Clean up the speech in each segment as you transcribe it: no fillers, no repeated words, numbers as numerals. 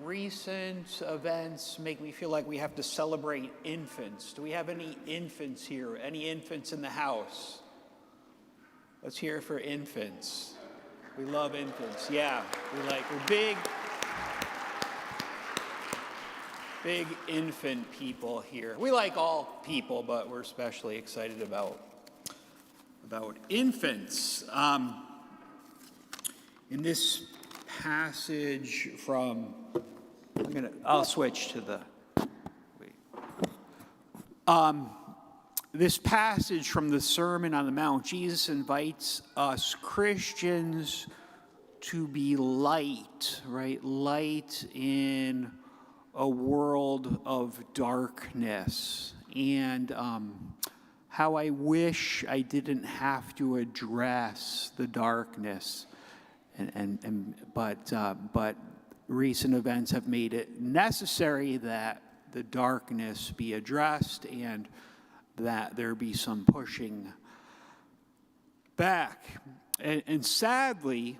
Recent events make me feel like we have to celebrate infants. Do we have any infants here? Any infants in the house? Let's hear it for infants. We love infants. Yeah, we're big infant people here. We like all people, but we're especially excited about infants. In this passage from, I'll switch to the, this passage from the Sermon on the Mount, Jesus invites us Christians to be light, right? Light in a world of darkness. And how I wish I didn't have to address the darkness. But recent events have made it necessary that the darkness be addressed and that there be some pushing back. And sadly,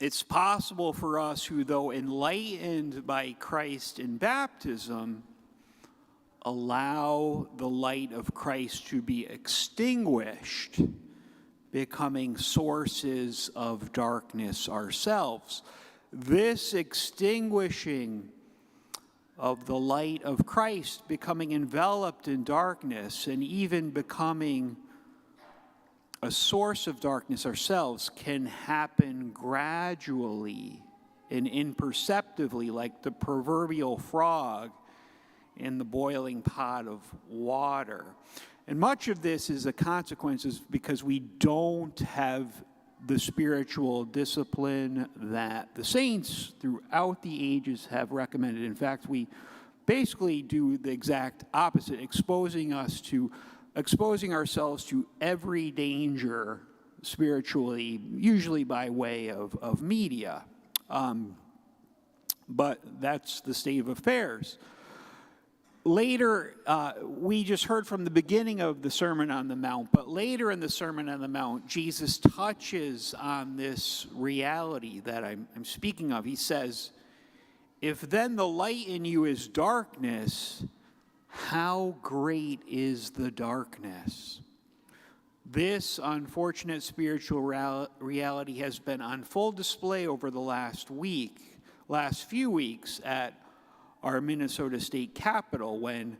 it's possible for us who, though enlightened by Christ in baptism, allow the light of Christ to be extinguished, becoming sources of darkness ourselves. This extinguishing of the light of Christ, becoming enveloped in darkness and even becoming a source of darkness ourselves, can happen gradually and imperceptibly, like the proverbial frog in the boiling pot of water. And much of this is a consequence because we don't have the spiritual discipline that the saints throughout the ages have recommended. In fact, we basically do the exact opposite, exposing ourselves to every danger spiritually, usually by way of media. But that's the state of affairs. Later, we just heard from the beginning of the Sermon on the Mount, but later in the Sermon on the Mount, Jesus touches on this reality that I'm speaking of. He says, "If then the light in you is darkness, how great is the darkness?" This unfortunate spiritual reality has been on full display over the last few weeks at our Minnesota State Capitol, when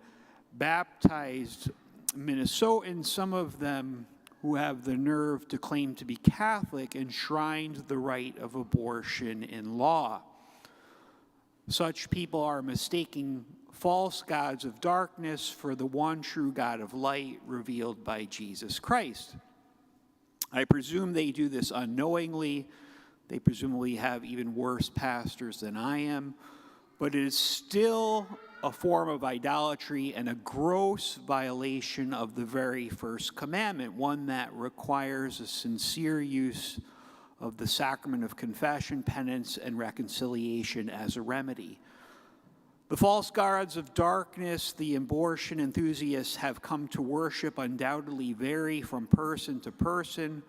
baptized Minnesotans, some of them who have the nerve to claim to be Catholic, enshrined the right of abortion in law. Such people are mistaking false gods of darkness for the one true God of light revealed by Jesus Christ. I presume they do this unknowingly. They presumably have even worse pastors than I am. But it is still a form of idolatry and a gross violation of the very first commandment, one that requires a sincere use of the sacrament of confession, penance, and reconciliation as a remedy. The false gods of darkness the abortion enthusiasts have come to worship undoubtedly vary from person to person.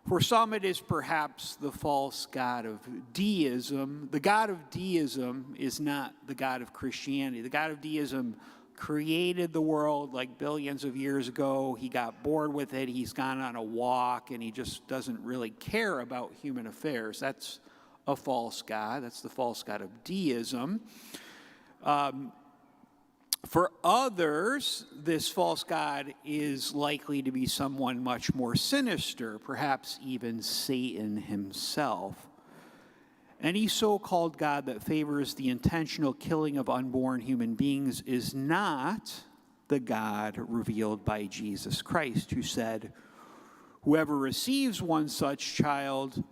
For some, it is perhaps the false god of deism. The god of deism is not the god of Christianity. The god of deism created the world like billions of years ago. He got bored with it. He's gone on a walk, and he just doesn't really care about human affairs. That's a false god. That's the false god of deism. For others, this false god is likely to be someone much more sinister, perhaps even Satan himself. Any so-called god that favors the intentional killing of unborn human beings is not the God revealed by Jesus Christ, who said, "Whoever receives one such child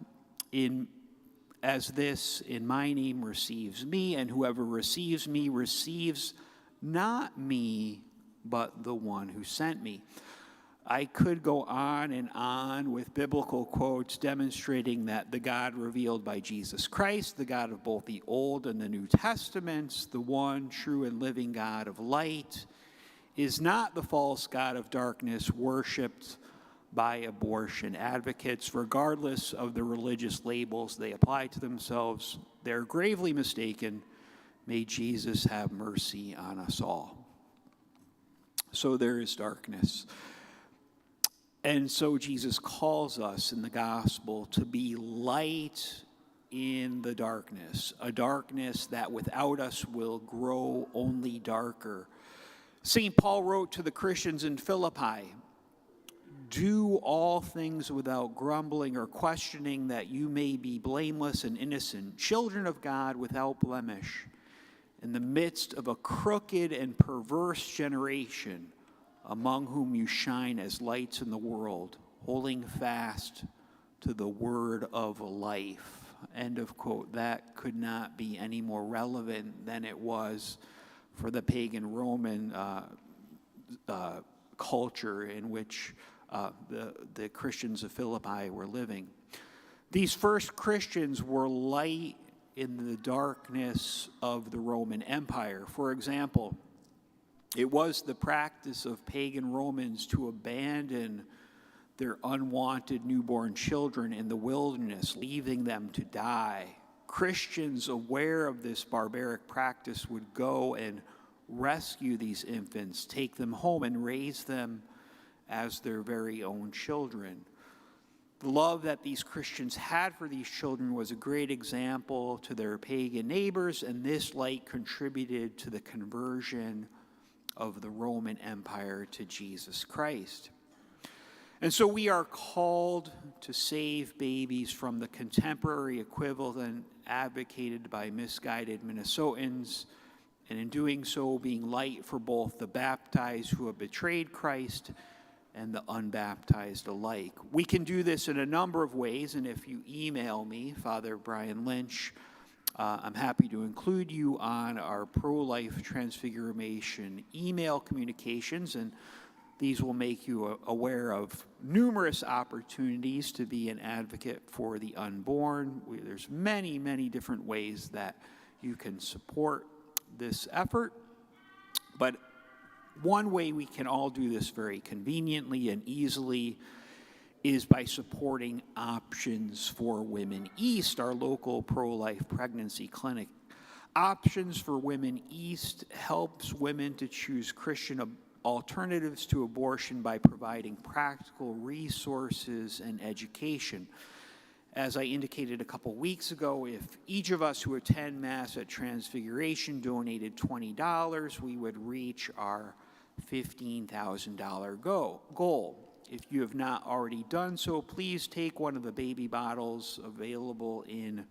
as this in my name receives me, and whoever receives me receives not me, but the one who sent me." I could go on and on with biblical quotes demonstrating that the God revealed by Jesus Christ, the God of both the Old and the New Testaments, the one true and living God of light, is not the false god of darkness worshipped by abortion advocates, regardless of the religious labels they apply to themselves. They're gravely mistaken. May Jesus have mercy on us all. So there is darkness. And so Jesus calls us in the gospel to be light in the darkness, a darkness that without us will grow only darker. St. Paul wrote to the Christians in Philippi, "Do all things without grumbling or questioning, that you may be blameless and innocent, children of God without blemish, in the midst of a crooked and perverse generation, among whom you shine as lights in the world, holding fast to the word of life." End of quote. That could not be any more relevant than it was for the pagan Roman culture in which the Christians of Philippi were living. These first Christians were light in the darkness of the Roman Empire. For example, it was the practice of pagan Romans to abandon their unwanted newborn children in the wilderness, leaving them to die. Christians, aware of this barbaric practice, would go and rescue these infants, take them home, and raise them as their very own children. The love that these Christians had for these children was a great example to their pagan neighbors, and this light contributed to the conversion of the Roman Empire to Jesus Christ. And so we are called to save babies from the contemporary equivalent advocated by misguided Minnesotans, and in doing so, being light for both the baptized who have betrayed Christ and the unbaptized alike. We can do this in a number of ways, and if you email me, Father Brian Lynch, I'm happy to include you on our pro-life Transfiguration email communications, and these will make you aware of numerous opportunities to be an advocate for the unborn. There's many, many different ways that you can support this effort, but one way we can all do this very conveniently and easily is by supporting Options for Women East, our local pro-life pregnancy clinic. Options for Women East helps women to choose Christian alternatives to abortion by providing practical resources and education. As I indicated a couple weeks ago, if each of us who attend Mass at Transfiguration donated $20, we would reach our $15,000 goal. If you have not already done so, please take one of the baby bottles available in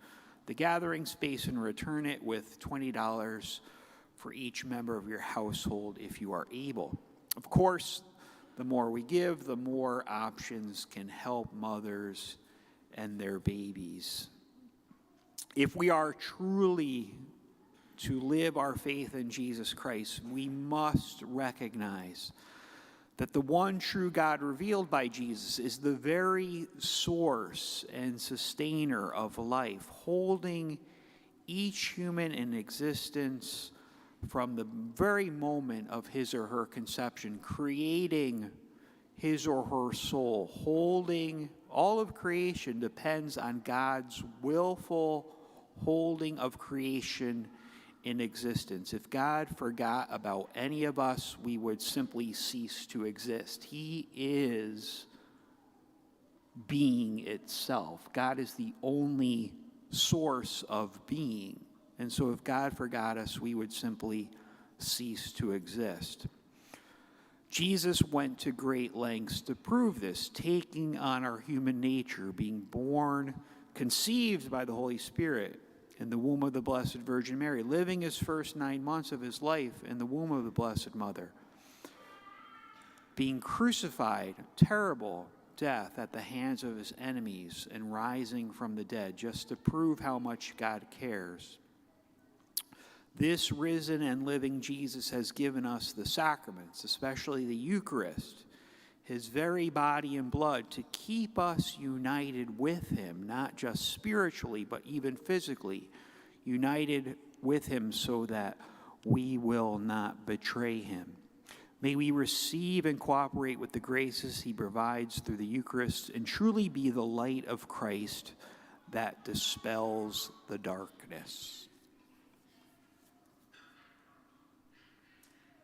the gathering space and return it with $20 for each member of your household if you are able. Of course, the more we give, the more options can help mothers and their babies. If we are truly to live our faith in Jesus Christ, we must recognize that the one true God revealed by Jesus is the very source and sustainer of life, holding each human in existence from the very moment of his or her conception, creating his or her soul, holding all of creation depends on God's willful holding of creation in existence. If God forgot about any of us, we would simply cease to exist. He is being itself. God is the only source of being. And so if God forgot us, we would simply cease to exist. Jesus went to great lengths to prove this, taking on our human nature, being born, conceived by the Holy Spirit in the womb of the Blessed Virgin Mary, living his first 9 months of his life in the womb of the Blessed Mother, being crucified, terrible death at the hands of his enemies, and rising from the dead, just to prove how much God cares. This risen and living Jesus has given us the sacraments, especially the Eucharist, his very body and blood, to keep us united with him, not just spiritually, but even physically, united with him so that we will not betray him. May we receive and cooperate with the graces he provides through the Eucharist and truly be the light of Christ that dispels the darkness.